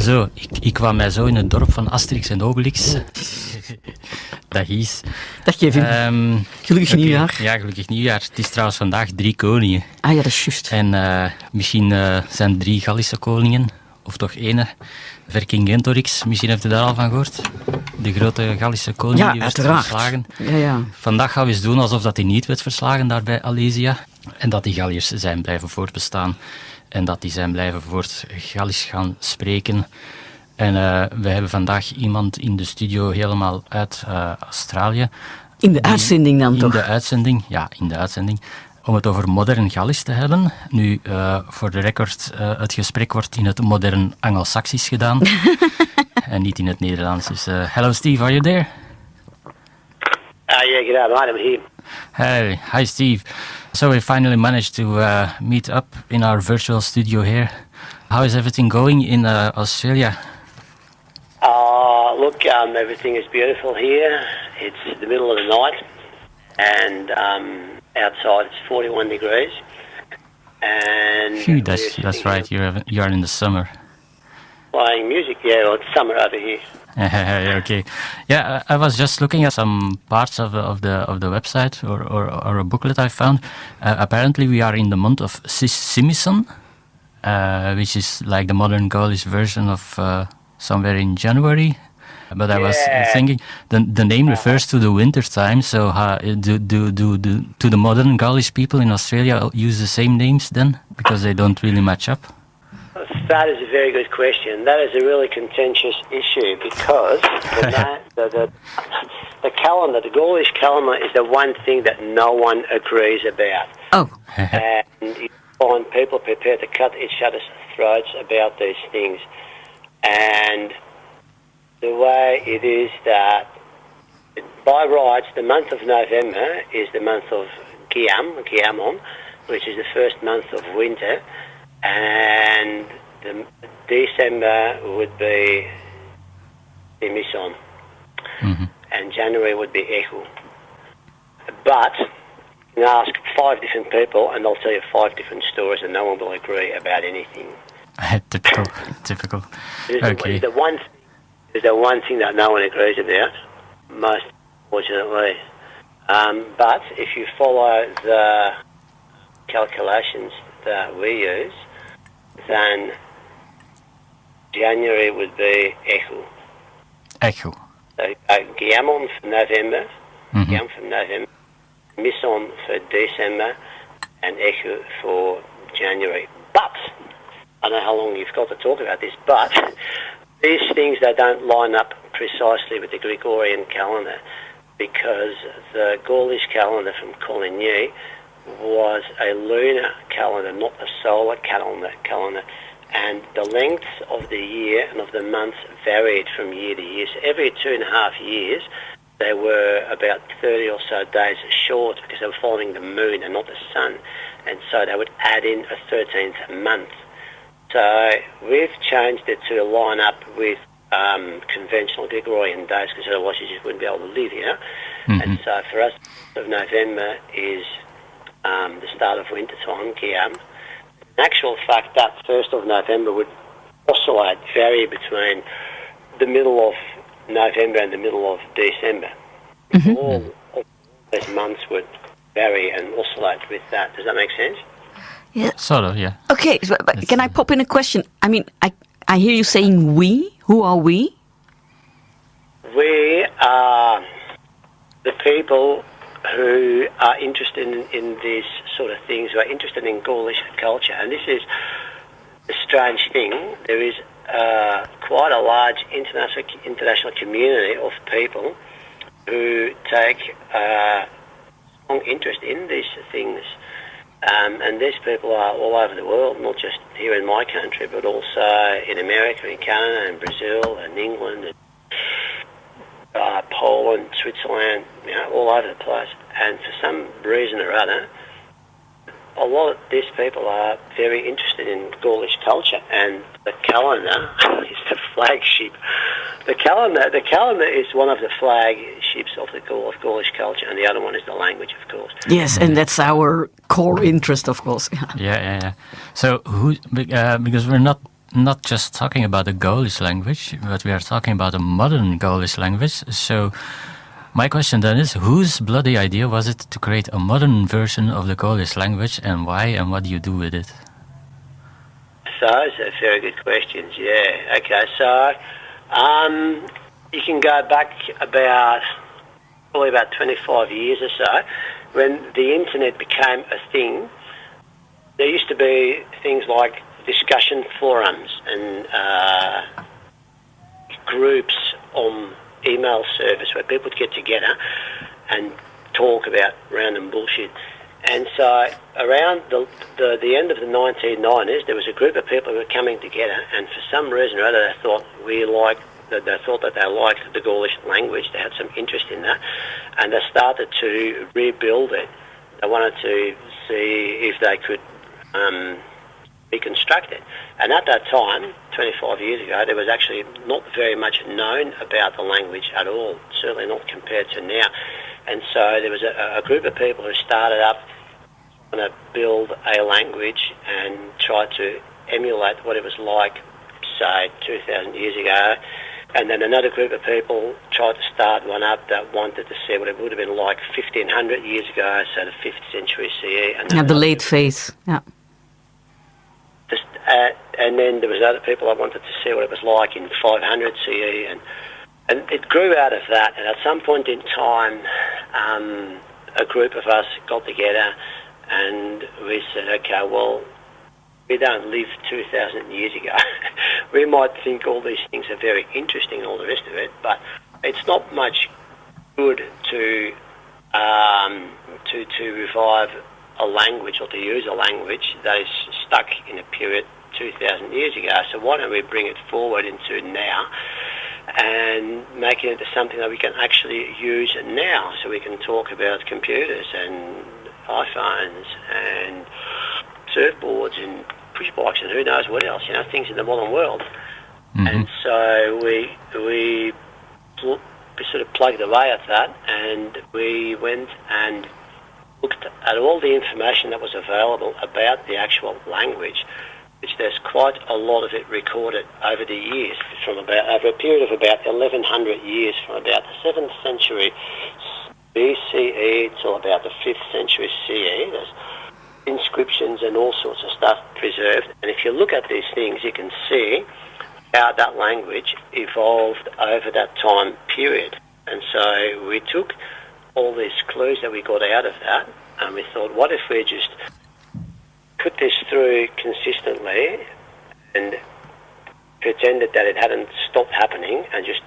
Zo, ik kwam mij zo in het dorp van Asterix en Obelix. Dag Gies. Dag Kevin. Gelukkig nieuwjaar. Ja, gelukkig nieuwjaar. Het is trouwens vandaag 3 koningen. Ah ja, dat is juist. En misschien zijn 3 Gallische koningen, of toch ene. Vercingentorix, misschien heeft u daar al van gehoord. De grote Gallische koning die werd uiteraard. verslagen. Ja. Vandaag gaan we eens doen alsof dat hij niet werd verslagen daar bij Alesia. En dat die Galliërs zijn blijven voortbestaan. En dat die zijn blijven Gallisch gaan spreken. En we hebben vandaag iemand in de studio helemaal uit Australië. In de uitzending dan toch? In de uitzending. Om het over Modern Gallisch te hebben. Nu, voor de record, het gesprek wordt in het Modern-Angelsaksisch gedaan. En niet in het Nederlands. Dus, hello Steve, are you there? Yeah, g'day mate, I'm here. Hi Steve. So we finally managed to meet up in our virtual studio here. How is everything going in Australia? Look, everything is beautiful here. It's the middle of the night, and outside it's 41 degrees. And Phew, that's right. You're in the summer. Playing music, yeah. Well, it's summer over here. Okay. Yeah, I was just looking at some parts of the website or a booklet I found. Apparently, we are in the month of Simison, which is like the Modern Gaulish version of somewhere in January. But I was thinking the name refers to the winter time. So do the Modern Gallish people in Australia use the same names then, because they don't really match up? That is a very good question. That is a really contentious issue because the calendar, the Gaulish calendar, is the one thing that no one agrees about. Oh. And you find people prepared to cut each other's throats about these things. And the way it is that, by rights, the month of November is the month of Giamon, which is the first month of winter, and December would be Simison, and January would be Ehu. But you can ask 5 different people, and they'll tell you 5 different stories, and no one will agree about anything. Typical. Okay. There's the one thing that no one agrees about, most fortunately. But if you follow the calculations that we use, then January would be Ehu. Ehu. So Giamon for November, Giam for November, Mison for December, and Ehu for January. But, I don't know how long you've got to talk about this, but these things, they don't line up precisely with the Gregorian calendar, because the Gaulish calendar from Coligny was a lunar calendar, not a solar calendar. And the lengths of the year and of the months varied from year to year. So every 2.5 years, they were about 30 or so days short because they were following the moon and not the sun. And so they would add in a 13th month. So we've changed it to line up with conventional Gregorian days, because otherwise you just wouldn't be able to live here. And so for us, of November is the start of winter time, Giam. In actual fact, that 1st of November would oscillate, vary between the middle of November and the middle of December. All those months would vary and oscillate with that. Does that make sense? Yeah. Sort of, yeah. Okay, but can I pop in a question? I mean, I hear you saying we. Who are we? We are the people who are interested in these sort of things, who are interested in Gaulish culture. And this is a strange thing. There is quite a large international community of people who take strong interest in these things. And these people are all over the world, not just here in my country, but also in America, in Canada, and Brazil, and England, and Poland, Switzerland, all over the place. And for some reason or other, a lot of these people are very interested in Gaulish culture, and the calendar is the flagship. The calendar is one of the flagships of Gaulish culture, and the other one is the language, of course. Yes, and that's our core interest, of course. Yeah. So, because we're not just talking about the Gaulish language, but we are talking about a modern Gaulish language. So my question then is, whose bloody idea was it to create a modern version of the Gaulish language, and why, and what do you do with it? So, those are very good questions, yeah. Okay, so you can go back probably about 25 years or so, when the internet became a thing. There used to be things like discussion forums and groups on email service where people would get together and talk about random bullshit. And so around the end of the 1990s, there was a group of people who were coming together, and for some reason or other, they thought that they liked the Gaulish language. They had some interest in that, and they started to rebuild it. They wanted to see if they could reconstruct it. And at that time, 25 years ago, there was actually not very much known about the language at all, certainly not compared to now. And so there was a group of people who started up trying to build a language and tried to emulate what it was like, say, 2,000 years ago. And then another group of people tried to start one up that wanted to see what it would have been like 1,500 years ago, so the 5th century CE. And the late phase, yeah. And then there was other people that wanted to see what it was like in 500 CE, and it grew out of that. And at some point in time, a group of us got together and we said, okay, well, we don't live 2,000 years ago. We might think all these things are very interesting and all the rest of it, but it's not much good to revive a language or to use a language that is stuck in a period 2,000 years ago. So why don't we bring it forward into now and make it into something that we can actually use now, so we can talk about computers and iPhones and surfboards and push bikes and who knows what else, things in the modern world. Mm-hmm. And so we sort of plugged away at that, and we went and looked at all the information that was available about the actual language, which there's quite a lot of it recorded over the years, over a period of about 1,100 years, from about the 7th century BCE till about the 5th century CE. There's inscriptions and all sorts of stuff preserved, and if you look at these things, you can see how that language evolved over that time period. And so we took all these clues that we got out of that, and we thought, what if we just put this through consistently and pretended that it hadn't stopped happening and just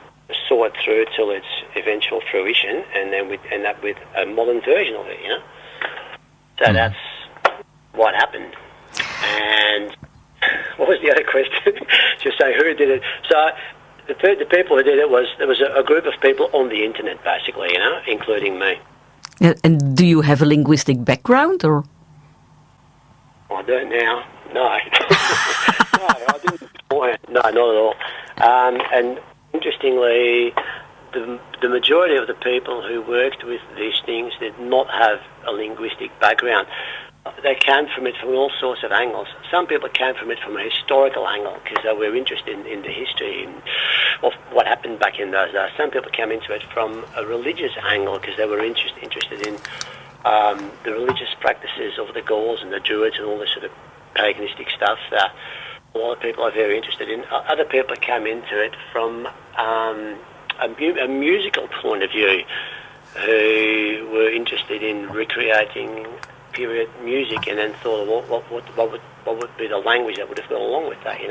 saw it through till its eventual fruition, and then we'd end up with a modern version of it, So that's what happened. And what was the other question? Just say who did it. So the people who did it there was a group of people on the internet, basically, including me. And do you have a linguistic background, or? I don't now. No. No, I didn't beforehand. No, not at all. And interestingly, the majority of the people who worked with these things did not have a linguistic background. They came from it from all sorts of angles. Some people came from it from a historical angle because they were interested in the history of what happened back in those days. Some people came into it from a religious angle because they were interested in the religious practices of the Gauls and the Druids and all this sort of paganistic stuff that a lot of people are very interested in. Other people came into it from a musical point of view, who were interested in recreating period music, and then thought, what would be the language that would have gone along with that,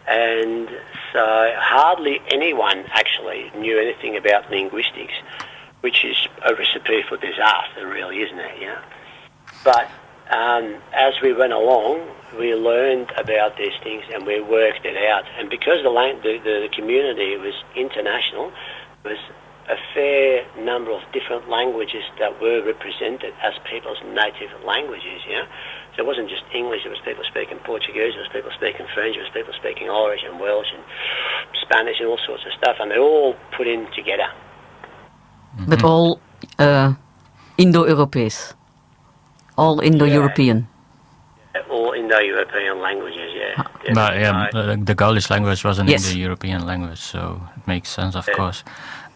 And so hardly anyone actually knew anything about linguistics, which is a recipe for disaster, really, isn't it? But as we went along, we learned about these things and we worked it out. And because the community was international, there was a fair number of different languages that were represented as people's native languages, So it wasn't just English, it was people speaking Portuguese, it was people speaking French, it was people speaking Irish and Welsh and Spanish and all sorts of stuff, and they all put in together. But all Indo-Europees? All Indo-European? Yeah. All Indo-European languages, But the Gaulish language wasn't in the European language, so it makes sense, of course.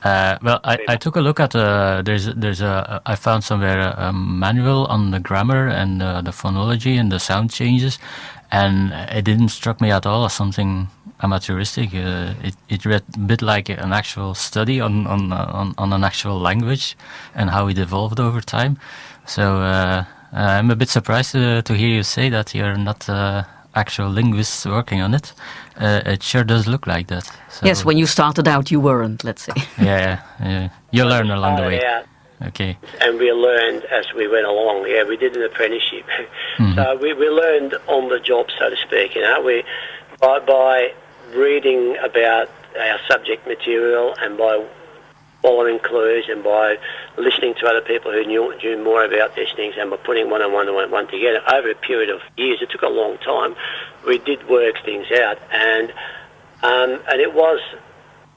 Well, I took a look at I found somewhere a manual on the grammar and the phonology and the sound changes, and it didn't struck me at all as something amateuristic. It read a bit like an actual study on an actual language and how it evolved over time. So I'm a bit surprised to hear you say that you're not actual linguists working on it. It sure does look like that. So. Yes, when you started out, you weren't, let's say. Yeah. You learn along the way. Okay. And we learned as we went along. Yeah, we did an apprenticeship. Mm-hmm. So we learned on the job, so to speak. We by reading about our subject material and by following clues and by listening to other people who knew more about these things and by putting one together over a period of years. It took a long time. We did work things out, and it was,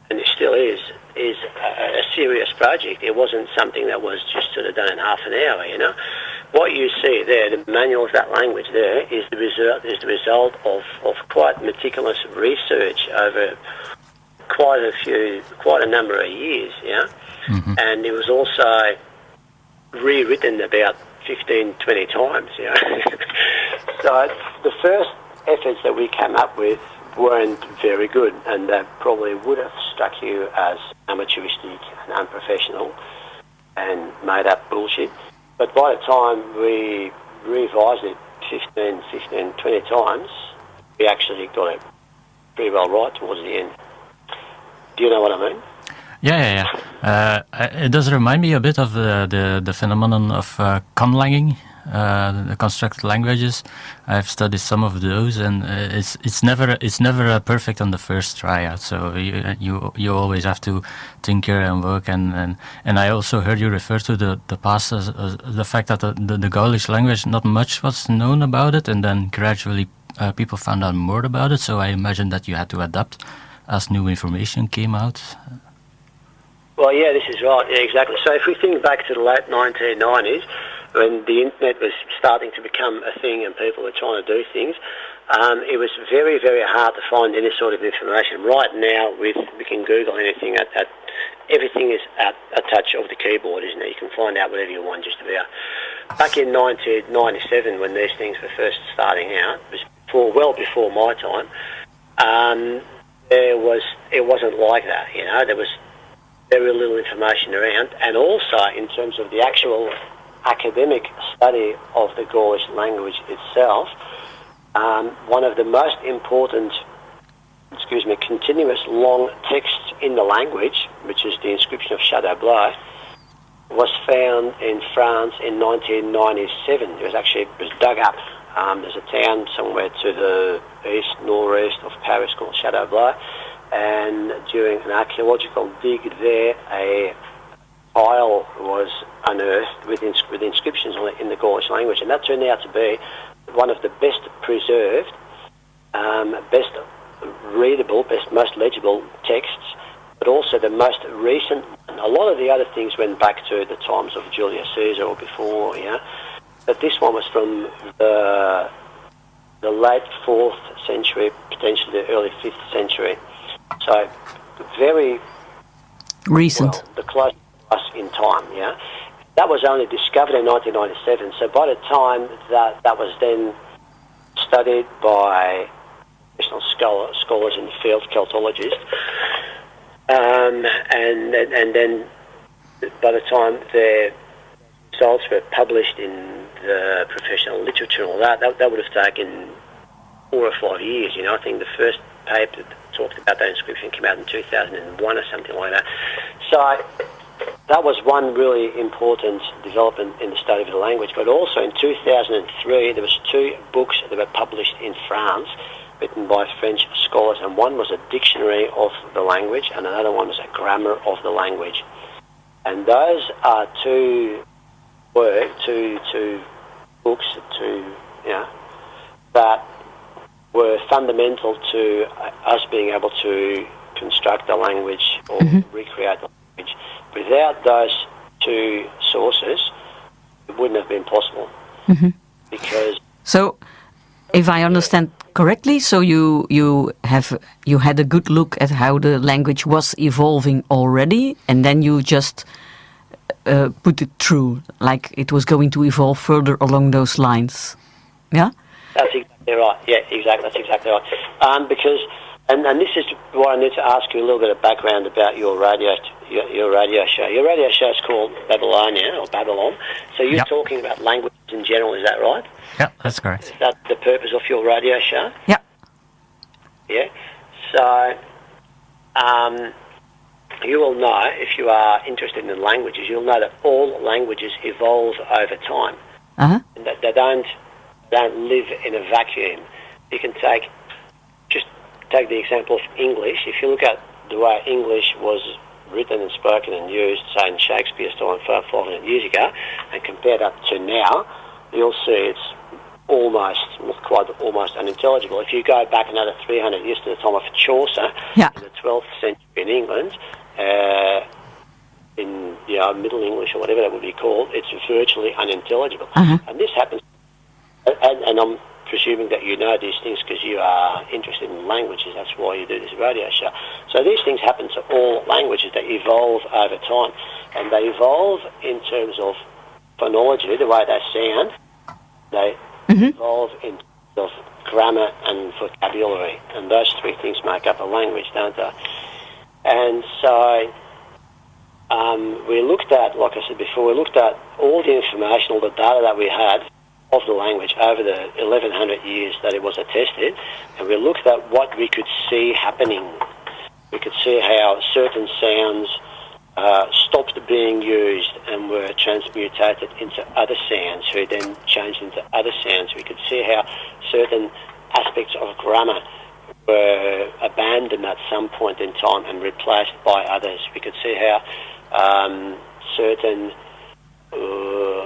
and it still is a serious project. It wasn't something that was just sort of done in half an hour. What you see there, the manual of that language there, is the result of quite meticulous research over quite a number of years, mm-hmm. And it was also rewritten about 15, 20 times, So the first efforts that we came up with weren't very good, and that probably would have struck you as amateuristic and unprofessional and made up bullshit. But by the time we revised it 15, 20 times, we actually got it pretty well right towards the end. Do you know what I mean? Yeah. It does remind me a bit of the phenomenon of conlanging, the constructed languages. I've studied some of those, and it's never perfect on the first try out. So you always have to tinker and work, and I also heard you refer to the past as the fact that the Gaulish language, not much was known about it, and then gradually people found out more about it. So I imagine that you had to adapt as new information came out. Well, yeah, this is right. Yeah, exactly. So if we think back to the late 1990s, when the internet was starting to become a thing and people were trying to do things, it was very, very hard to find any sort of information. Right now, we can Google anything. Everything is at a touch of the keyboard, isn't it? You can find out whatever you want just about. Back in 1997, when these things were first starting out, it was well before my time, it wasn't like that. There was very little information around, and also in terms of the actual academic study of the Gaulish language itself, one of the most important, continuous long texts in the language, which is the inscription of Shadow Blow, was found in France in 1997. It was dug up. There's a town somewhere to the northeast of Paris called Shadow Blow, and during an archaeological dig there, a tile was unearthed with inscriptions on it in the Gaulish language, and that turned out to be one of the best preserved, best readable, most legible texts, but also the most recent. A lot of the other things went back to the times of Julius Caesar or before, but this one was from the late 4th century, potentially the early 5th century. So very recent. Well, the closest to us in time, That was only discovered in 1997. So by the time that was then studied by professional scholars and field Celtologists, and then by the time their results were published in the professional literature and all that would have taken 4 or 5 years. I think the first paper that talked about that inscription came out in 2001 or something like that. So that was one really important development in the study of the language. But also in 2003, there was 2 books that were published in France, written by French scholars, and one was a dictionary of the language, and another one was a grammar of the language. And those are two books, that were fundamental to us being able to construct the language or recreate the language. Without those 2 sources, it wouldn't have been possible. Because so if I understand correctly, so you had a good look at how the language was evolving already, and then you just put it through, like it was going to evolve further along those lines. Yeah? That's exactly right. Yeah, exactly. That's exactly right. Because, and this is why I need to ask you a little bit of background about your radio show. Your radio show is called Babelonië, or Babylon. So you're talking about languages in general, is that right? Yeah, that's correct. Is that the purpose of your radio show? Yeah. Yeah. So, you will know, if you are interested in languages, you'll know that all languages evolve over time. Uh-huh. And that they don't live in a vacuum. You can take the example of English. If you look at the way English was written and spoken and used, say, in Shakespeare's time 500 years ago, and compare that to now, you'll see it's almost unintelligible. If you go back another 300 years to the time of Chaucer, in the 12th century in England, in Middle English or whatever that would be called, it's virtually unintelligible. Uh-huh. And this happens, and I'm presuming that you know these things because you are interested in languages. That's why you do this radio show. So these things happen to all languages. They evolve over time, and they evolve in terms of phonology, the way they sound. They evolve in terms of grammar and vocabulary, and those three things make up a language, don't they? And so we looked at, like I said before, we looked at all the information, all the data that we had of the language over the 1100 years that it was attested, and we looked at what we could see happening. We could see how certain sounds stopped being used and were transmutated into other sounds, who then changed into other sounds. We could see how certain aspects of grammar were abandoned at some point in time and replaced by others. We could see how certain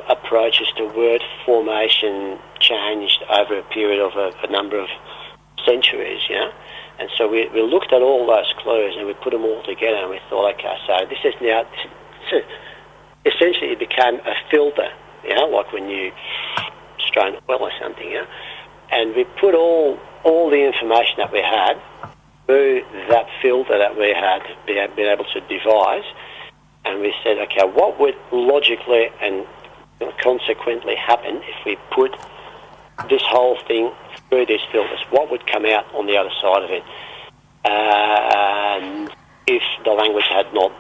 approaches to word formation changed over a period of a number of centuries, And so we looked at all those clues and we put them all together and we thought, okay, so this is now, essentially it became a filter, like when you strain oil or something, And we put all the information that we had through that filter that we had been able to devise, and we said, okay, what would logically and consequently happen if we put this whole thing through these filters? What would come out on the other side of it? And if the language had not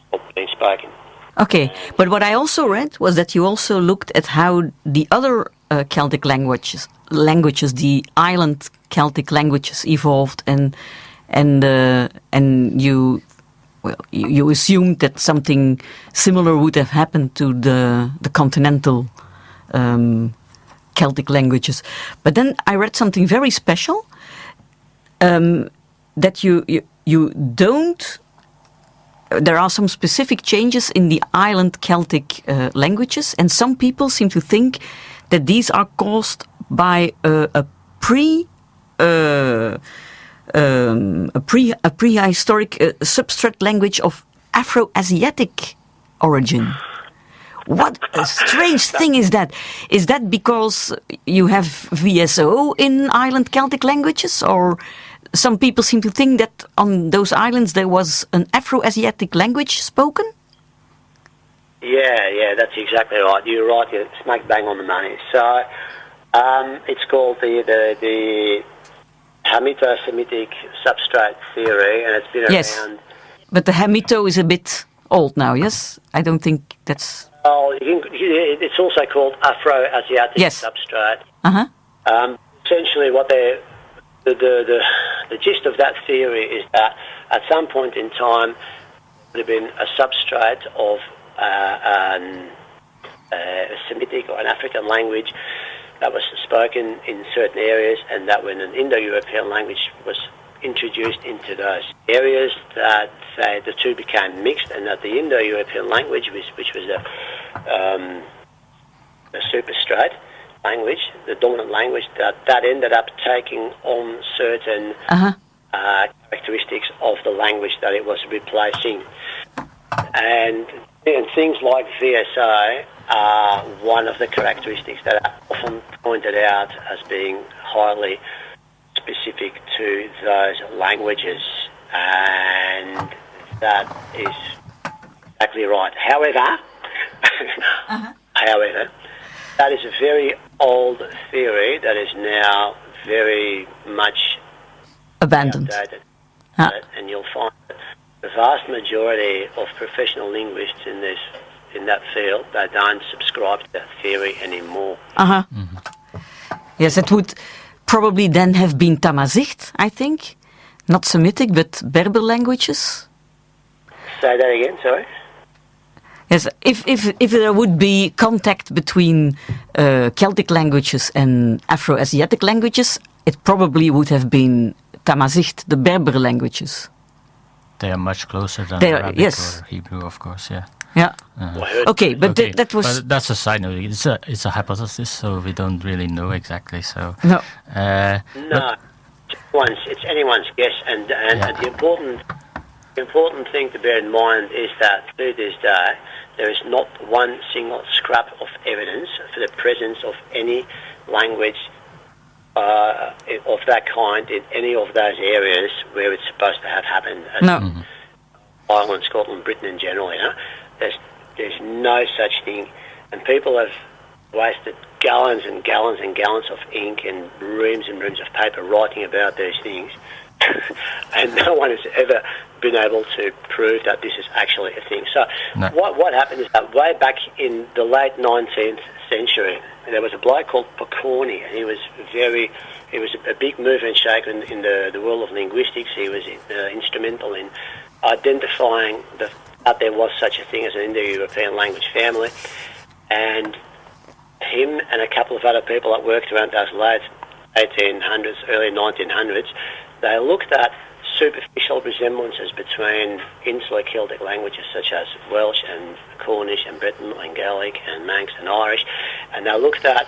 stopped being spoken. Okay, but what I also read was that you also looked at how the other Celtic languages, the island Celtic languages, evolved, and you assumed that something similar would have happened to the continental Celtic languages. But then I read something very special, that you don't. There are some specific changes in the island Celtic languages, and some people seem to think that these are caused by a prehistoric substrate language of Afro-Asiatic origin. What a strange thing is that? Is that because you have VSO in island Celtic languages, or some people seem to think that on those islands there was an Afro-Asiatic language spoken? Yeah, that's exactly right. You're right. You're smack bang on the money. So it's called the Hamito-Semitic substrate theory, and it's been around. But the Hamito is a bit old now. Yes, I don't think that's. Oh, it's also called Afro-Asiatic substrate. Essentially, what the gist of that theory is that at some point in time there had been a substrate of a Semitic or an African language that was spoken in certain areas, and that when an Indo-European language was introduced into those areas, that the two became mixed, and that the Indo-European language, which was a superstrate language, the dominant language, that ended up taking on certain characteristics of the language that it was replacing. And things like VSO are one of the characteristics that are often pointed out as being highly specific to those languages, and that is exactly right. However, however, that is a very old theory that is now very much Abandoned. outdated. And you'll find that the vast majority of professional linguists in that field, they don't subscribe to that theory anymore. Yes, it would probably then have been Tamazight, I think. Not Semitic, but Berber languages. Say that again, sorry? Yes, if there would be contact between Celtic languages and Afro-Asiatic languages, it probably would have been Tamazight, the Berber languages. They are much closer than Arabic or Hebrew, of course, yeah. Yeah. Okay, but okay. That was... But that's a side note. It's a hypothesis, so we don't really know exactly. So No. It's anyone's guess, and the important thing to bear in mind is that to this day there is not one single scrap of evidence for the presence of any language of that kind in any of those areas where it's supposed to have happened. No. Ireland, Scotland, Britain in general, you know. There's no such thing, and people have wasted gallons and gallons and gallons of ink and reams of paper writing about these things, and no one has ever been able to prove that this is actually a thing. So what happened is that way back in the late 19th century, there was a bloke called Pokorny, and he was a big movement shaker in the world of linguistics. He was instrumental in identifying that there was such a thing as an Indo-European language family, and him and a couple of other people that worked around those late 1800s, early 1900s, they looked at superficial resemblances between insular Celtic languages such as Welsh and Cornish and Breton and Gaelic and Manx and Irish, and they looked at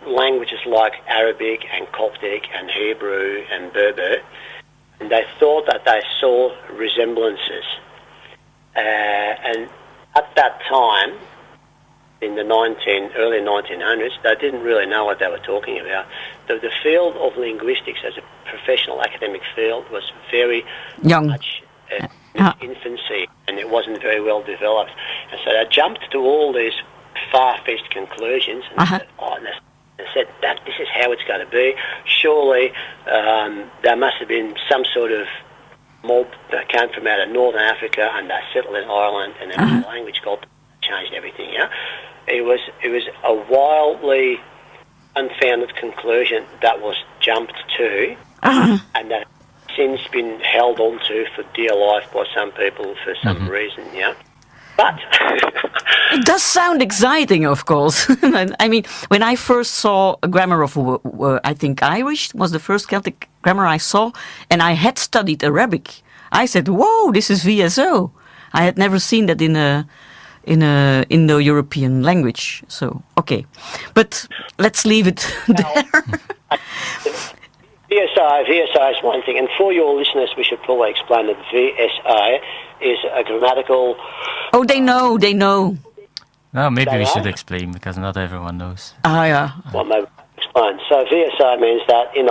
languages like Arabic and Coptic and Hebrew and Berber, and they thought that they saw resemblances. And at that time, in the early 1900s, they didn't really know what they were talking about. The field of linguistics as a professional academic field was very young, much in its infancy, and it wasn't very well developed. And so they jumped to all these far-fetched conclusions and said that this is how it's going to be. Surely there must have been some sort of mob that came from out of Northern Africa and they settled in Ireland, and then the language changed everything. Yeah, it was a wildly unfounded conclusion that was jumped to, and that has since been held on to for dear life by some people for some reason. Yeah. But it does sound exciting, of course. I mean, when I first saw a grammar of, I think Irish was the first Celtic grammar I saw, and I had studied Arabic, I said, "Whoa, this is VSO." I had never seen that in a Indo-European language. So, okay, but let's leave it there. VSO is one thing, and for your listeners, we should probably explain that VSO is a grammatical... Oh, they know. No, maybe we should explain, because not everyone knows. Yeah. Well, maybe explain. So VSO means that in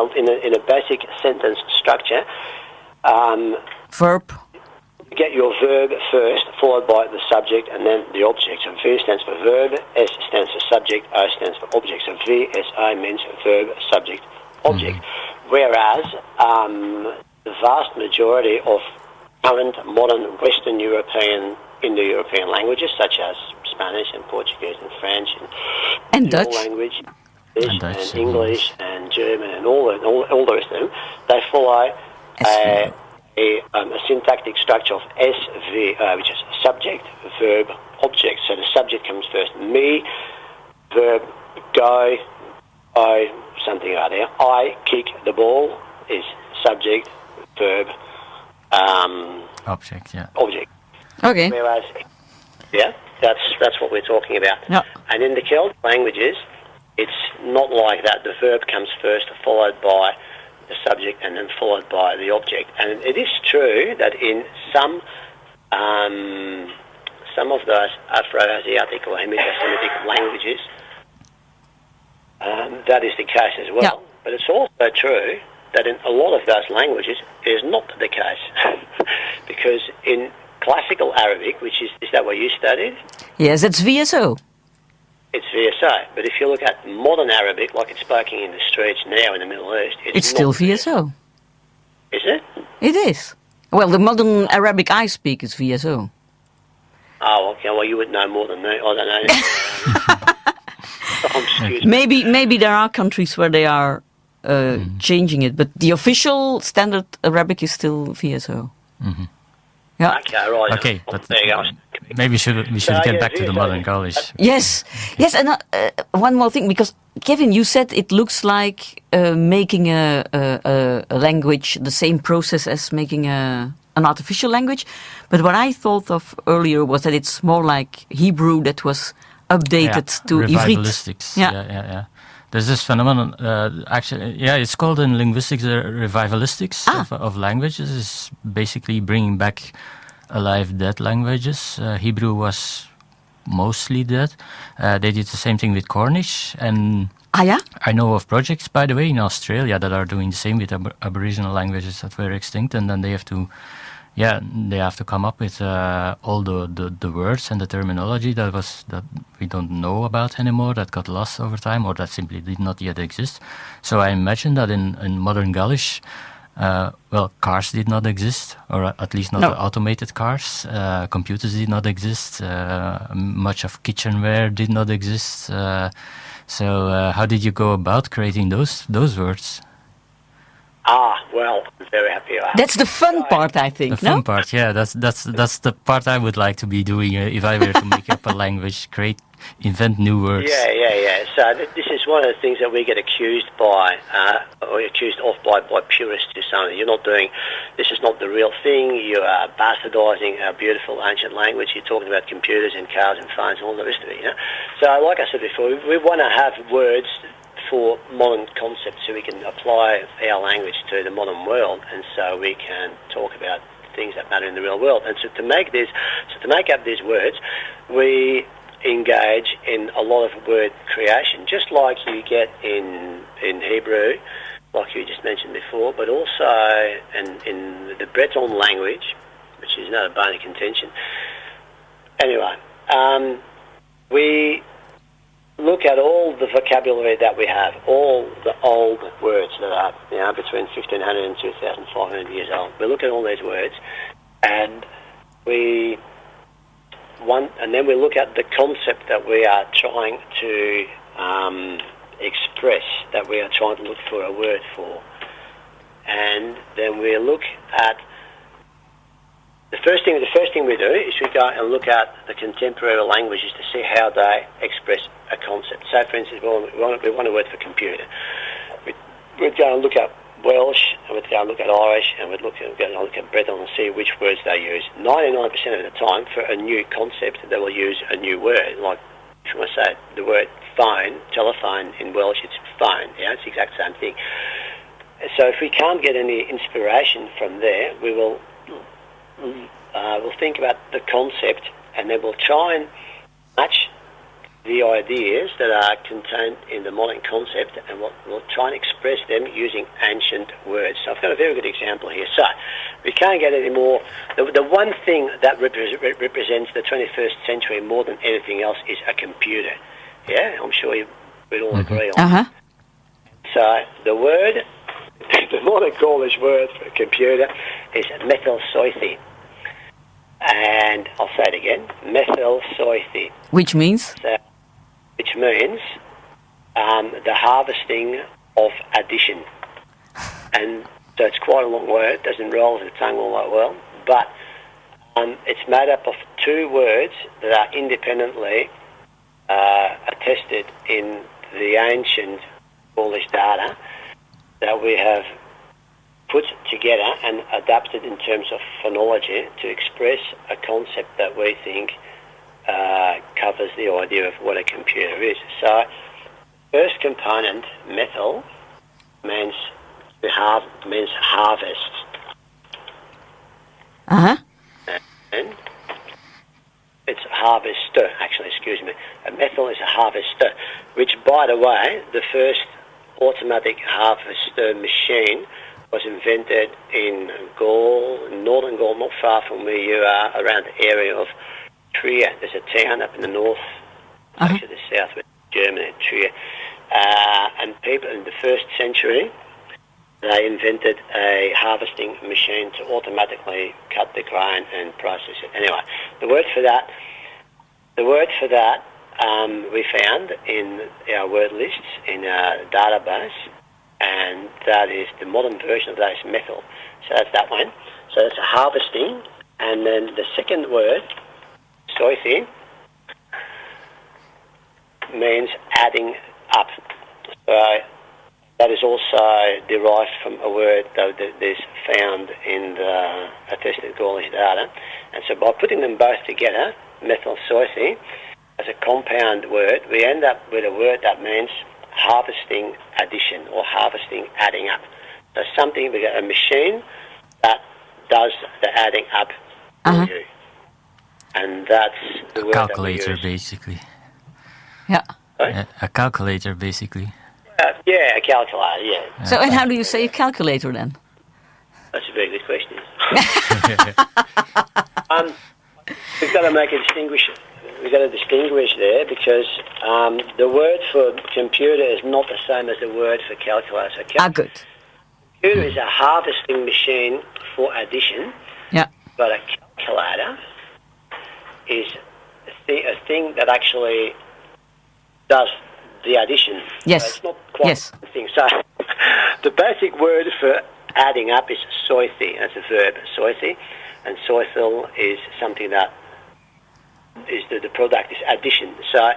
a basic sentence structure, verb. You get your verb first, followed by the subject, and then the object. So V stands for verb, S stands for subject, O stands for object. So VSO means verb, subject, object. Whereas the vast majority of current modern Western European, Indo-European languages, such as Spanish and Portuguese and French and Dutch language, and English and German and all the rest of them, they follow a syntactic structure of SVO, which is subject, verb, object. So the subject comes first. Me, verb, go, I, something out there. I kick the ball is subject, verb, object, yeah. Object. Okay. Whereas, yeah, that's what we're talking about. No. And in the Celtic languages, it's not like that. The verb comes first, followed by the subject, and then followed by the object. And it is true that in some of those Afro-Asiatic or Hemitic languages, that is the case as well. Yeah. But it's also true that in a lot of those languages it is not the case. Because in classical Arabic, which is that what you studied? Yes, it's VSO. It's VSO. But if you look at modern Arabic, like it's spoken in the streets now in the Middle East, It's still VSO. Is it? It is. Well, the modern Arabic I speak is VSO. Oh, okay. Well, you would know more than me. I don't know. Excuse me. Maybe there are countries where they are changing it, but the official standard Arabic is still VSO. Mm-hmm. Yeah. Okay, right. Okay, Well, but there you go. maybe we should get back to the Modern Gallish. Yes, yes, and one more thing, because Kevin, you said it looks like making a language the same process as making an artificial language, but what I thought of earlier was that it's more like Hebrew that was updated to Ivrit. Revivalistics. Yeah. There's this phenomenon, it's called in linguistics revivalistics of languages. It's basically bringing back alive dead languages. Hebrew was mostly dead. They did the same thing with Cornish. And I know of projects, by the way, in Australia that are doing the same with Aboriginal languages that were extinct, and then they have to come up with all the words and the terminology that we don't know about anymore, that got lost over time, or that simply did not yet exist. So I imagine that in Modern Gallish, cars did not exist, or at least not automated cars. Computers did not exist. Much of kitchenware did not exist. So how did you go about creating those words? Well, I'm very happy you asked. That's the fun part, I think. The fun part, yeah. That's the part I would like to be doing if I were to make up a language, invent new words. Yeah. So this is one of the things that we get accused by, or accused of by purists to say, this is not the real thing. You are bastardizing our beautiful ancient language. You're talking about computers and cars and phones and all the rest of it. So, like I said before, we want to have words for modern concepts so we can apply our language to the modern world, and so we can talk about things that matter in the real world. And so to make up these words, we engage in a lot of word creation, just like you get in Hebrew, like you just mentioned before, but also in the Breton language, which is another bone of contention. Anyway, we look at all the vocabulary that we have, all the old words that are between 1500 and 2500 years old. We look at all these words, and then we look at the concept that we are trying to express, that we are trying to look for a word for, and then we look at the first thing we do is we go and look at the contemporary languages to see how they express a concept. So, for instance, we want a word for computer. We'd go and look at Welsh, and we'd go and look at Irish, and we'd go and look at Breton and see which words they use. 99% of the time, for a new concept, they will use a new word. Like, if you want to say the word phone, telephone in Welsh, it's phone. It's the exact same thing. So, if we can't get any inspiration from there, we'll think about the concept, and then we'll try and match the ideas that are contained in the modern concept, and we'll try and express them using ancient words. So I've got a very good example here. So we can't get any more. The one thing that represents the 21st century more than anything else is a computer. Yeah, I'm sure we'd all agree on that. So the Modern Gaulish word for computer is methyl-soithi. And I'll say it again, methyl-soithi. Which means? Which means the harvesting of addition. And so it's quite a long word, doesn't roll off the tongue all that well, but it's made up of two words that are independently attested in the ancient Gaulish data that we have put together and adapted in terms of phonology to express a concept that we think covers the idea of what a computer is. So, first component, methyl, means harvest. And it's harvester, actually, excuse me. A methyl is a harvester. which, by the way, the first automatic harvester machine was invented in Gaul, Northern Gaul, not far from where you are, around the area of Trier. There's a town up in the north, actually the southwest of Germany, Trier. And people in the first century, they invented a harvesting machine to automatically cut the grain and process it. Anyway, the word for that we found in our word lists in our database, and that is the modern version of that is methyl. So that's that one. So that's harvesting, and then the second word, soithi, means adding up. So that is also derived from a word that is found in the attested Gaulish data. And so by putting them both together, methyl soithi, as a compound word, we end up with a word that means harvesting addition or harvesting adding up. So something, we got a machine that does the adding up for you. And that's the word calculator, that we use. basically. Yeah. A calculator, basically. Yeah, a calculator, yeah. So, and how do you say calculator then? That's a very good question. We've got to make a distinguish. We've got to distinguish there because the word for computer is not the same as the word for calculator. So Good. Computer is a harvesting machine for addition. Yeah. But a calculator is a thing that actually does the addition. Yes. So it's not quite the thing. So the basic word for adding up is soithi. That's a verb, soithi. And soithil is something that is the product is addition. So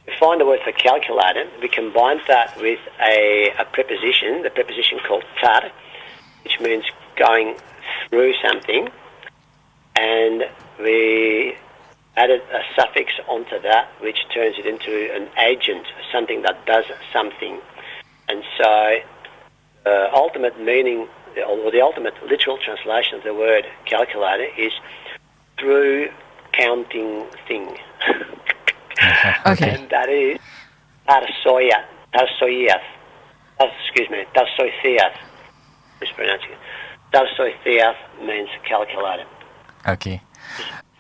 we find the word for calculator, we combine that with a preposition, the preposition called tar, which means going through something, and we added a suffix onto that, which turns it into an agent, something that does something. And so the ultimate meaning, or the ultimate literal translation of the word calculator is through counting thing. Okay. And that is tarsoiath. Mispronouncing it. Tarsoiath means calculator. Okay.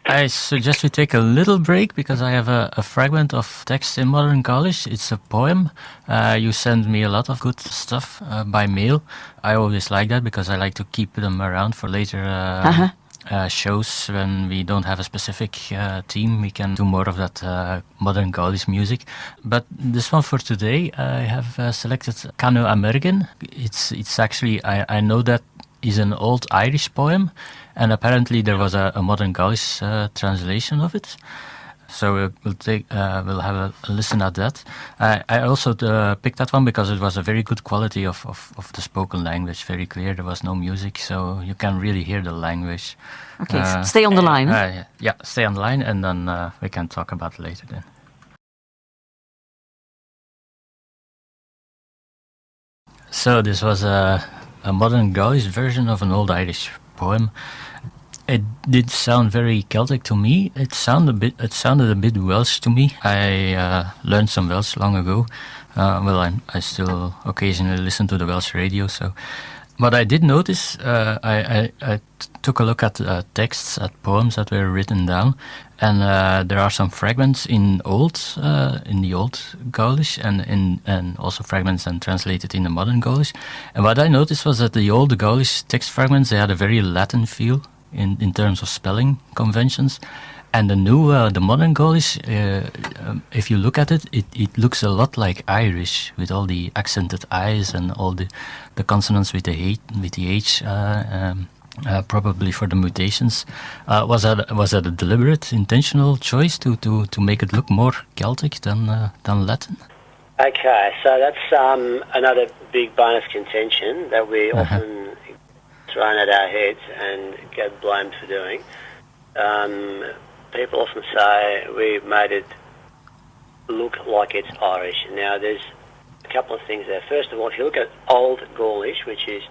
I suggest we take a little break because I have a fragment of text in Modern Gallish. It's a poem. You send me a lot of good stuff by mail. I always like that because I like to keep them around for later shows when we don't have a specific theme. We can do more of that Modern Gaulish music. But this one for today, I have selected Cano Amergen. It's actually, I know that is an old Irish poem, and apparently there was a Modern Gallish translation of it. So we'll have a listen at that. I also picked that one because it was a very good quality of the spoken language, very clear. There was no music, so you can really hear the language. Okay, stay on the line. Yeah, stay on the line, and then we can talk about it later then. So this was a Modern Gaulish version of an old Irish poem. It did sound very Celtic to me. It sounded a bit Welsh to me. I learned some Welsh long ago. I still occasionally listen to the Welsh radio. So, what I did notice, I took a look at texts, at poems that were written down, and there are some fragments in the old Gaulish, and also fragments and translated in the Modern Gaulish. And what I noticed was that the old Gaulish text fragments, they had a very Latin feel in terms of spelling conventions, and the Modern Gaulish, if you look at it, it looks a lot like Irish with all the accented I's and all the consonants with the H. Probably for the mutations. Was that a deliberate, intentional choice to make it look more Celtic than Latin? Okay, so that's another big bone of contention that we often thrown at our heads and get blamed for doing. People often say we made it look like it's Irish. Now, there's a couple of things there. First of all, if you look at Old Gaulish, which is,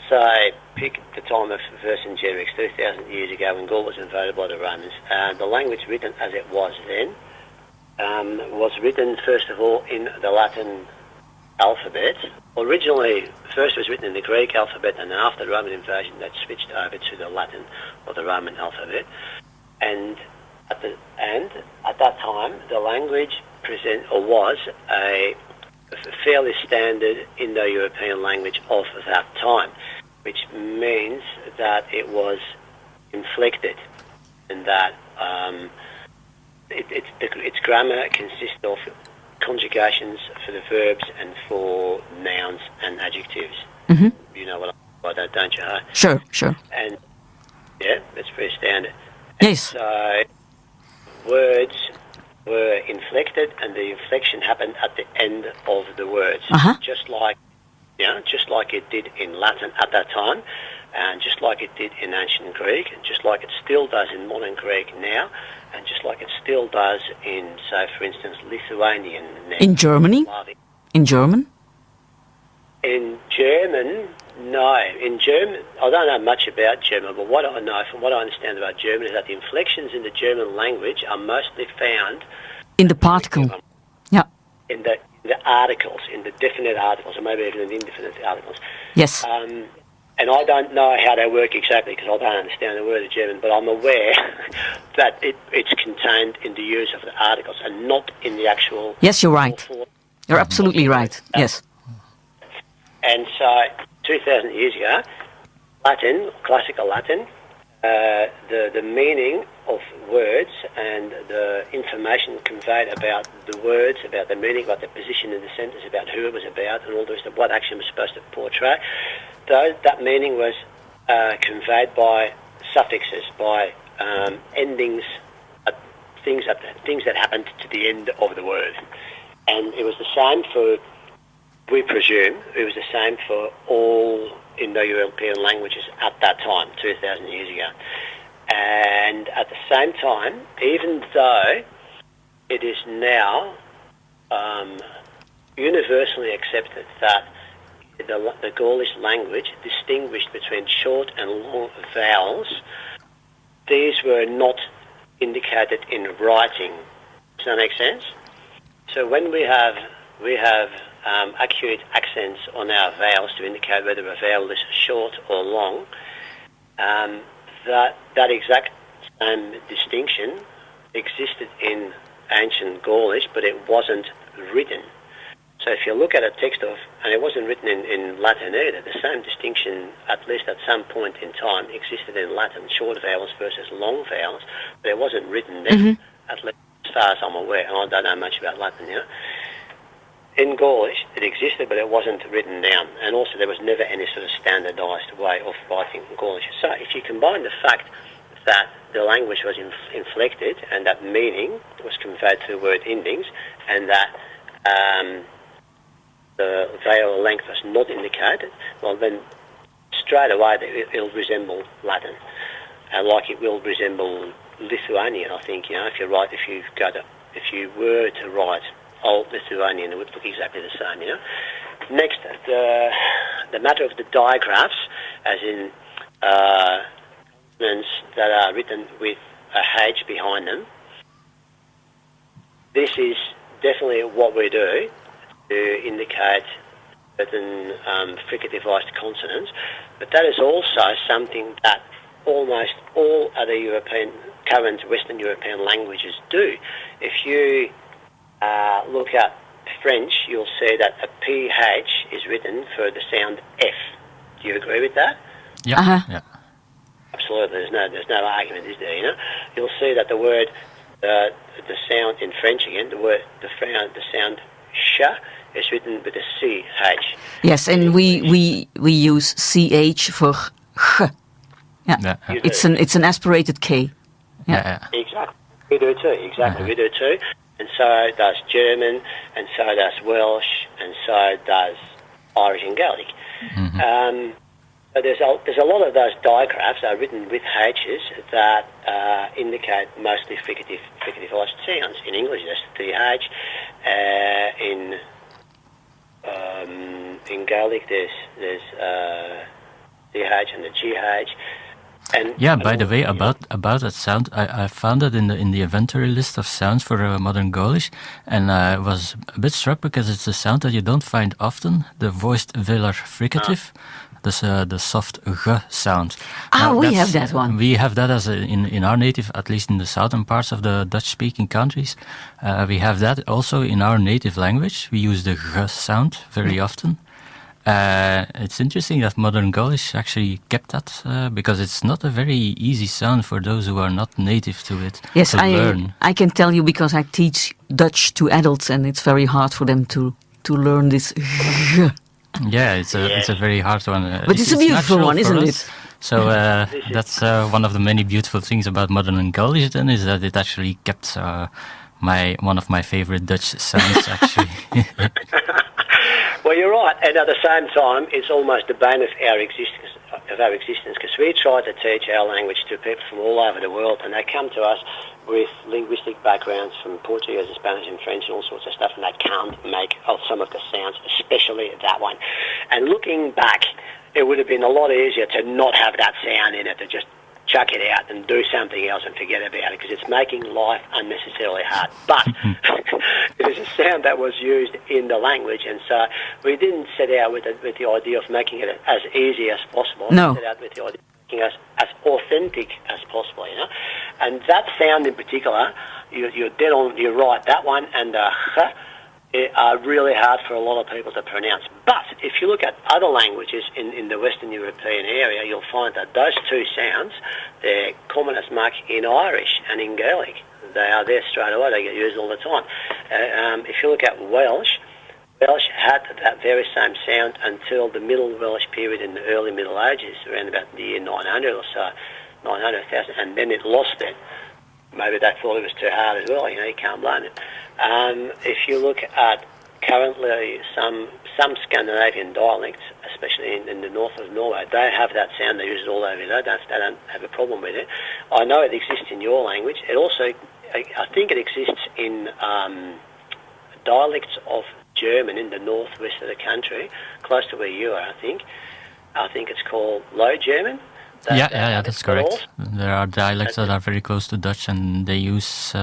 say, pick the time of Vercingentorix, 2,000 years ago when Gaul was invaded by the Romans, the language written as it was then, was written, first of all, in the Latin alphabet. Originally, first was written in the Greek alphabet, and after the Roman invasion, that switched over to the Latin or the Roman alphabet. And at that time, the language was a fairly standard Indo-European language of that time, which means that it was inflected, and that its grammar consists of conjugations for the verbs and for nouns and adjectives. Mm-hmm. You know what I mean by that, don't you? Huh? Sure. And yeah, that's pretty standard. Yes. So words were inflected, and the inflection happened at the end of the words, just like it did in Latin at that time, and just like it did in ancient Greek, and just like it still does in modern Greek now, and just like it still does in, say, for instance, Lithuanian now. In Germany? In German? In German, no. In German, I don't know much about German, but what I know, from what I understand about German, is that the inflections in the German language are mostly found in the particle. Yeah. In the articles, in the definite articles, or maybe even in the indefinite articles. Yes. And I don't know how they work exactly because I don't understand the word of German, but I'm aware that it's contained in the use of the articles and not in the actual... Yes, you're right. You're absolutely right. Yes. And so, 2,000 years ago, Latin, classical Latin, the meaning of words and the information conveyed about the words, about the meaning, about the position in the sentence, about who it was about, and all the rest of what action was supposed to portray, that meaning was conveyed by suffixes, by endings, things that happened to the end of the word. And it was the same for, we presume, it was the same for all Indo-European languages at that time, 2,000 years ago. And at the same time, even though it is now universally accepted that the Gaulish language distinguished between short and long vowels, these were not indicated in writing. Does that make sense? So when we have accurate accents on our vowels to indicate whether a vowel is short or long, that exact same distinction existed in ancient Gaulish, but it wasn't written. So if you look at a text and it wasn't written in Latin either, the same distinction, at least at some point in time, existed in Latin, short vowels versus long vowels, but it wasn't written then, at least as far as I'm aware, and I don't know much about Latin now. In Gaulish, it existed, but it wasn't written down, and also there was never any sort of standardised way of writing Gaulish. So if you combine the fact that the language was inflected and that meaning was conveyed through word endings, and that the vowel length was not indicated, well then straight away it'll resemble Latin, like it will resemble Lithuanian. I think, if you were to write Old Lithuanian, it would look exactly the same. Next, the matter of the digraphs, as in consonants that are written with a H behind them. This is definitely what we do to indicate certain fricativized consonants, but that is also something that almost all other current Western European languages do. If you look at French, you'll see that a PH is written for the sound F. Do you agree with that? Yeah. Yeah. Absolutely. There's no argument, is there? You'll see that the word, the sound in French again, the sound sh is written with a CH. Yes, and we use CH for ch. Yeah. It's an aspirated K. Yeah. Exactly. We do too. Exactly. We do too. And so does German, and so does Welsh, and so does Irish and Gaelic. Mm-hmm. But there's a lot of those digraphs are written with H's that indicate mostly fricativized sounds. In English, that's TH. In Gaelic, there's CH and the GH. And Yeah, by the way, about that sound, I found it in the inventory list of sounds for Modern Gaulish, and I was a bit struck because it's a sound that you don't find often, the voiced velar fricative, the soft g sound. We have that one. We have that as in our native, at least in the southern parts of the Dutch-speaking countries. We have that also in our native language. We use the g sound very often. It's interesting that Modern Gaulish actually kept that because it's not a very easy sound for those who are not native to it Yes, to learn. I can tell you because I teach Dutch to adults, and it's very hard for them to learn this. Yeah, it's a very hard one. But it's a beautiful natural one, for isn't us. it? So that's one of the many beautiful things about Modern Gaulish then, is that it actually kept one of my favorite Dutch sounds actually. Well, you're right, and at the same time, it's almost the bane of our existence, because we try to teach our language to people from all over the world, and they come to us with linguistic backgrounds from Portuguese and Spanish and French and all sorts of stuff, and they can't make some of the sounds, especially that one. And looking back, it would have been a lot easier to not have that sound in it, to just chuck it out and do something else and forget about it, because it's making life unnecessarily hard. But it is a sound that was used in the language, and so we didn't set out with the idea of making it as easy as possible. No. We set out with the idea of making it as authentic as possible, you know. And that sound in particular, you're dead on, you're right, that one and the are really hard for a lot of people to pronounce. But if you look at other languages in the Western European area, you'll find that those two sounds, they're common as much in Irish and in Gaelic. They are there straight away. They get used all the time. If you look at Welsh had that very same sound until the Middle Welsh period in the early Middle Ages, around about the year 900 or so, 900,000, and then it lost it. Maybe they thought it was too hard as well, you know, you can't blame it. If you look at currently some Scandinavian dialects, especially in the north of Norway, they have that sound, they use it all over there, they don't have a problem with it. I know it exists in your language. It also, I think it exists in dialects of German in the northwest of the country, close to where you are, I think. I think it's called Low German. Yeah, that's correct. There are dialects that are very close to Dutch, and they use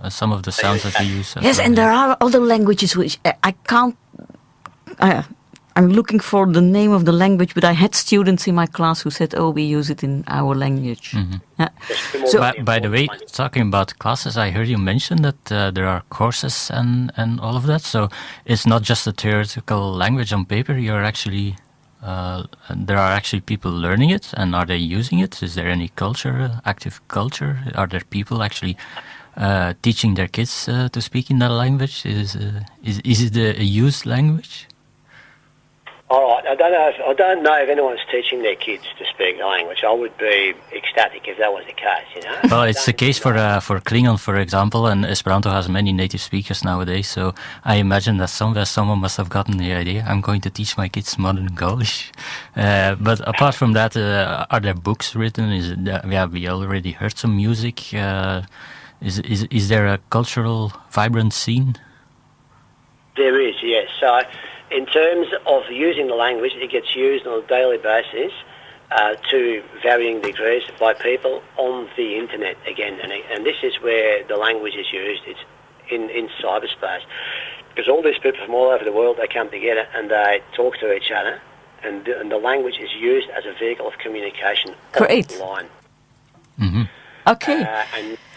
some of the sounds that we use. Yes, and there are other languages which I can't. I'm looking for the name of the language, but I had students in my class who said, "Oh, we use it in our language." Mm-hmm. So, by the way, talking about classes, I heard you mention that there are courses and all of that. So it's not just a theoretical language on paper. You're actually there are actually people learning it, and are they using it? Is there any culture, active culture? Are there people actually teaching their kids to speak in that language? Is it a used language? All right, I don't know if anyone's teaching their kids to speak the language. I would be ecstatic if that was the case, you know. Well, it's the case for Klingon, for example, and Esperanto has many native speakers nowadays. So I imagine that somewhere someone must have gotten the idea. I'm going to teach my kids Modern Gallish. But apart from that, are there books written? We already heard some music. Is there a cultural, vibrant scene? There is, yes. So, in terms of using the language, it gets used on a daily basis to varying degrees by people on the internet again. And this is where the language is used. It's in cyberspace. Because all these people from all over the world, they come together and they talk to each other. And the language is used as a vehicle of communication online. Mm-hmm. Okay.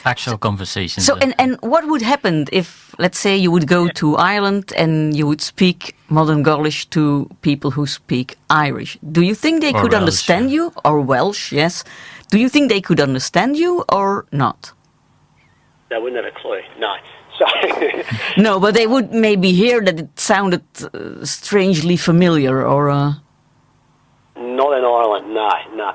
Actual conversations. So, and what would happen if, let's say, you would go to Ireland and you would speak Modern Gallish to people who speak Irish? Do you think they could understand you? Or Welsh, yes. Do you think they could understand you or not? They wouldn't have a clue, no. So no, but they would maybe hear that it sounded strangely familiar, or... Not in Ireland, no.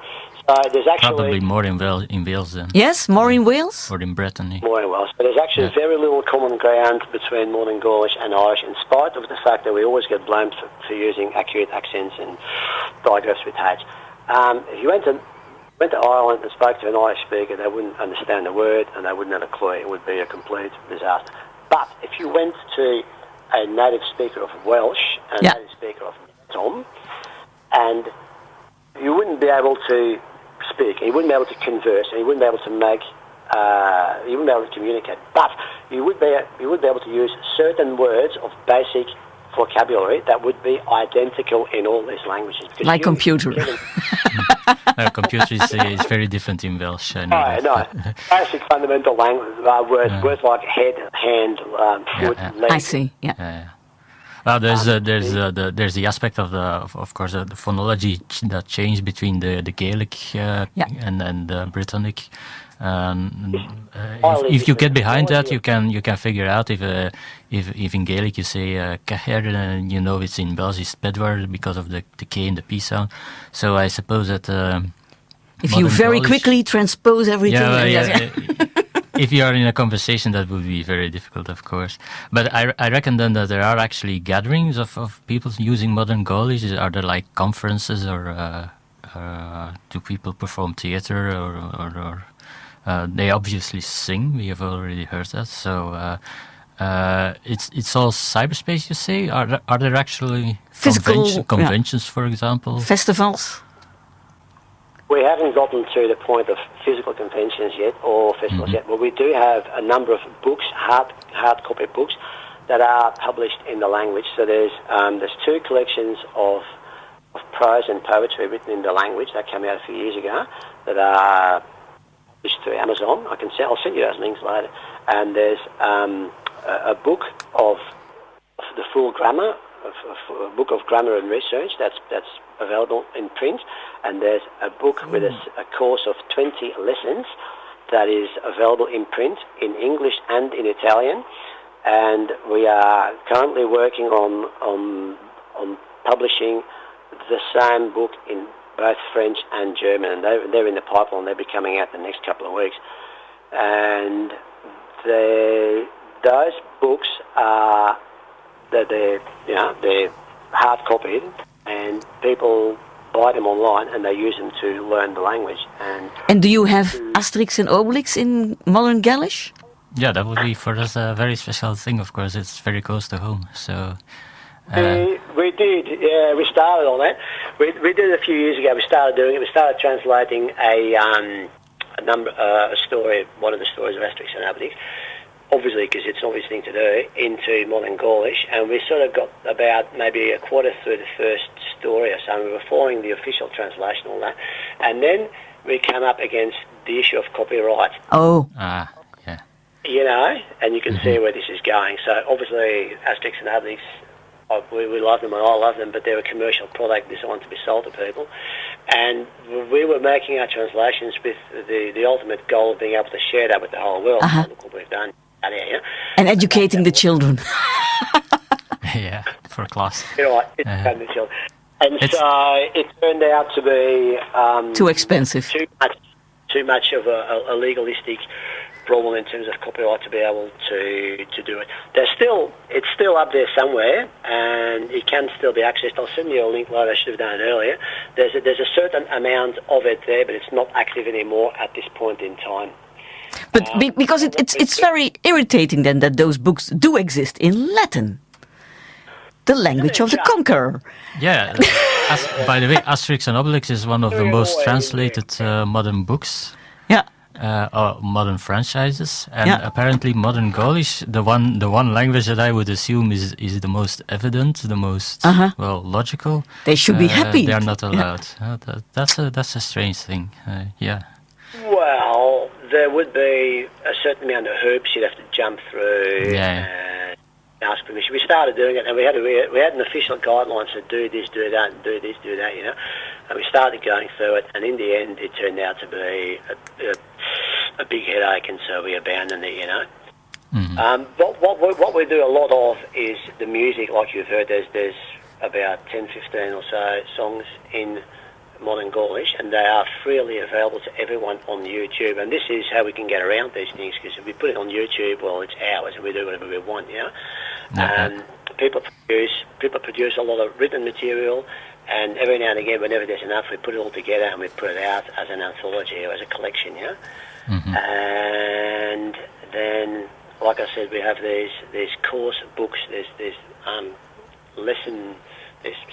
There's actually probably more in Wales then. Yes, more in Wales? Or in Brittany. More in Wales. But there's actually very little common ground between Modern Gaulish and Irish, in spite of the fact that we always get blamed for using accurate accents and digraphs with H. If you went to Ireland and spoke to an Irish speaker, they wouldn't understand the word and they wouldn't have a clue. It would be a complete disaster. But if you went to a native speaker of Welsh and a native speaker of Tom, and you wouldn't be able to speak, and you wouldn't be able to converse, and you wouldn't be able to make, you wouldn't be able to communicate. But you would be able to use certain words of basic vocabulary that would be identical in all these languages. Like computer. No, computer is very different in Welsh. No. Basic fundamental language words like head, hand, foot, leg. I see. Yeah. Well, there's the aspect of of course the phonology that changed between the Gaelic and the Britannic. If you get behind that, you can figure out if in Gaelic you say caher, and you know it's in Belgisch it's pedwar because of the K and the P sound. So I suppose that if you very Gaulish, quickly transpose everything. If you are in a conversation, that would be very difficult, of course. But I reckon then that there are actually gatherings of people using Modern Gaulish. Are there like conferences, or do people perform theater, or they obviously sing? We have already heard that. So it's all cyberspace, you say? Are there actually physical conventions, for example? Festivals? We haven't gotten to the point of physical conventions yet or festivals yet, but we do have a number of books, hard copy books, that are published in the language. So there's 2 collections of prose and poetry written in the language that came out a few years ago that are published through Amazon. I'll send you those links later. And there's a book of the full grammar, a book of grammar and research that's available in print, and there's a book with a course of 20 lessons that is available in print in English and in Italian, and we are currently working on publishing the same book in both French and German, and they're in the pipeline. They'll be coming out the next couple of weeks, and those books are they're hard copied, and people buy them online and they use them to learn the language. And do you have Asterix and Obelix in Modern Gallish? Yeah, that would be for us a very special thing, of course. It's very close to home, so... we did, yeah, we started on that. We did it a few years ago. We started doing it. We started translating a story, one of the stories of Asterix and Obelix, obviously because it's an obvious thing to do, into Modern Gaulish, and we sort of got about maybe a quarter through the first story or so. We were following the official translation and all that, and then we came up against the issue of copyright. Oh. Yeah. You know, and you can see where this is going. So obviously Asterix and Obelix, we love them and I love them, but they're a commercial product designed to be sold to people. And we were making our translations with the ultimate goal of being able to share that with the whole world. Look what we've done. And educating the children. Yeah, for class. Educating the children. And so it turned out to be... too expensive. Too much of a legalistic problem in terms of copyright to be able to do it. It's still up there somewhere, and it can still be accessed. I'll send you a link later. I should have done it earlier. There's a certain amount of it there, but it's not active anymore at this point in time. But because it's very irritating then that those books do exist in Latin, the language of the conqueror. Yeah. By the way, Asterix and Obelix is one of the most translated modern books. Yeah. Or modern franchises, and apparently Modern Gaulish, the one language that I would assume is the most evident, the most logical. They should be happy. They are not allowed. That's a strange thing. Yeah. Well, there would be a certain amount of hoops you'd have to jump through. And ask permission. We started doing it, and we had an official guidelines to do this, do that, and do this, do that. You know, and we started going through it, and in the end, it turned out to be a big headache, and so we abandoned it. You know, but what we do a lot of is the music, like you've heard. There's about 10, 15 or so songs in Modern Gaulish, and they are freely available to everyone on YouTube. And this is how we can get around these things, because if we put it on YouTube, well, it's ours, and we do whatever we want. You know, people produce a lot of written material, and every now and again, whenever there's enough, we put it all together and we put it out as an anthology or as a collection. You know, and then, like I said, we have these course books. There's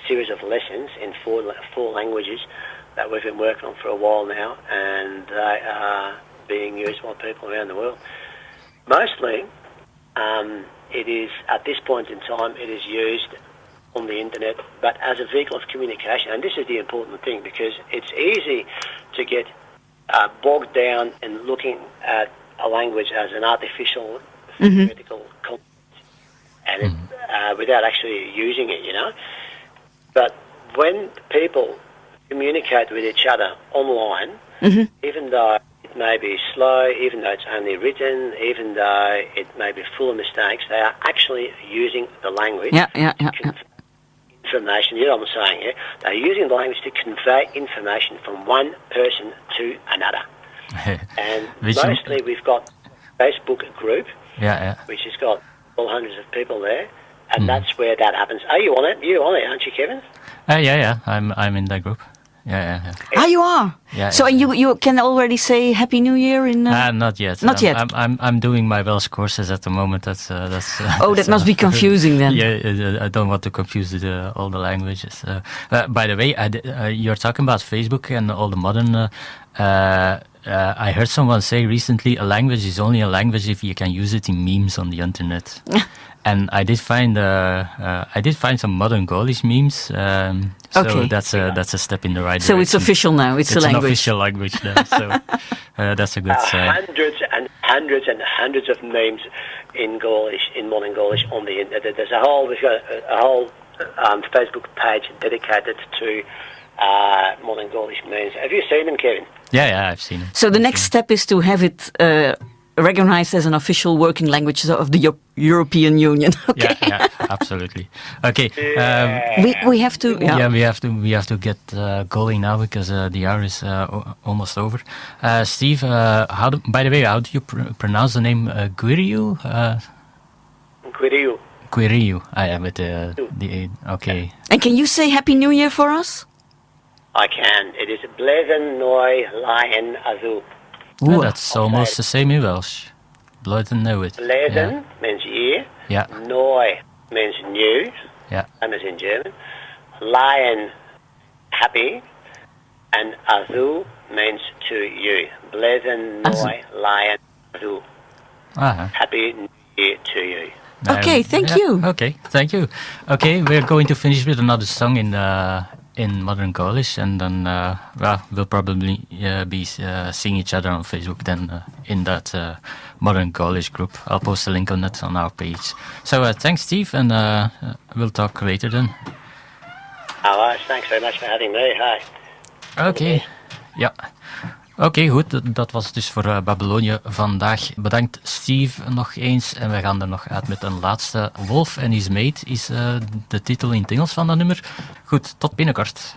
series of lessons in four languages that we've been working on for a while now, and they are being used by people around the world. Mostly, it is, at this point in time, it is used on the internet, but as a vehicle of communication. And this is the important thing, because it's easy to get bogged down in looking at a language as an artificial, theoretical concept, and without actually using it, you know. But when people communicate with each other online, even though it may be slow, even though it's only written, even though it may be full of mistakes, they are actually using the language to convey information. You know what I'm saying here? They're using the language to convey information from one person to another. And mostly we've got a Facebook group, which has got all hundreds of people there, and that's where that happens. Are you on it? You're on it, aren't you, Kevin? Yeah. I'm in that group. Yeah. Ah, you are. Yeah. So, and you can already say Happy New Year in. Not yet. Not yet. I'm doing my Welsh courses at the moment. That's. Oh, that must be confusing then. Yeah, I don't want to confuse all the languages. By the way, you're talking about Facebook and all the modern. I heard someone say recently, a language is only a language if you can use it in memes on the internet. And I did find some Modern Gaulish memes. So that's a step in the right direction. So it's official now. It's a language. An official language now. So that's a good sign. Hundreds and hundreds of memes in Gaulish, in Modern Gaulish on the internet. We've got a whole Facebook page dedicated to Modern Gaulish memes. Have you seen them, Kevin? Yeah, I've seen them. So the next step is to have it recognized as an official working language of the European Union. Okay. Yeah, absolutely. Okay. We have to. Yeah, we have to get going now because the hour is almost over. Steve, by the way, how do you pronounce the name Guiriu? Guiriu. Guiriu. With the okay. And can you say Happy New Year for us? I can. It is Blijven Noi Lion Azu. Yeah, that's almost the same in Welsh. Blood and know it. Blijven means year. Yeah. Noi means new. Yeah. Same as in German. Lion, happy. And Azu means to you. Blijven Noi Lion Azu. Happy New Year to you. Okay, thank you. Okay, thank you. Okay, we're going to finish with another song in Modern Gaulish, and then we'll probably be seeing each other on Facebook then in that Modern Gaulish group. I'll post a link on it on our page. So thanks, Steve, and we'll talk later then. All right, thanks very much for having me. Hi. Oké, ja. Oké, goed. Dat was dus voor Babelonië vandaag. Bedankt, Steve, nog eens. En we gaan er nog uit met een laatste. Wolf and His Mate is de titel in het Engels van dat nummer. Goed, tot binnenkort.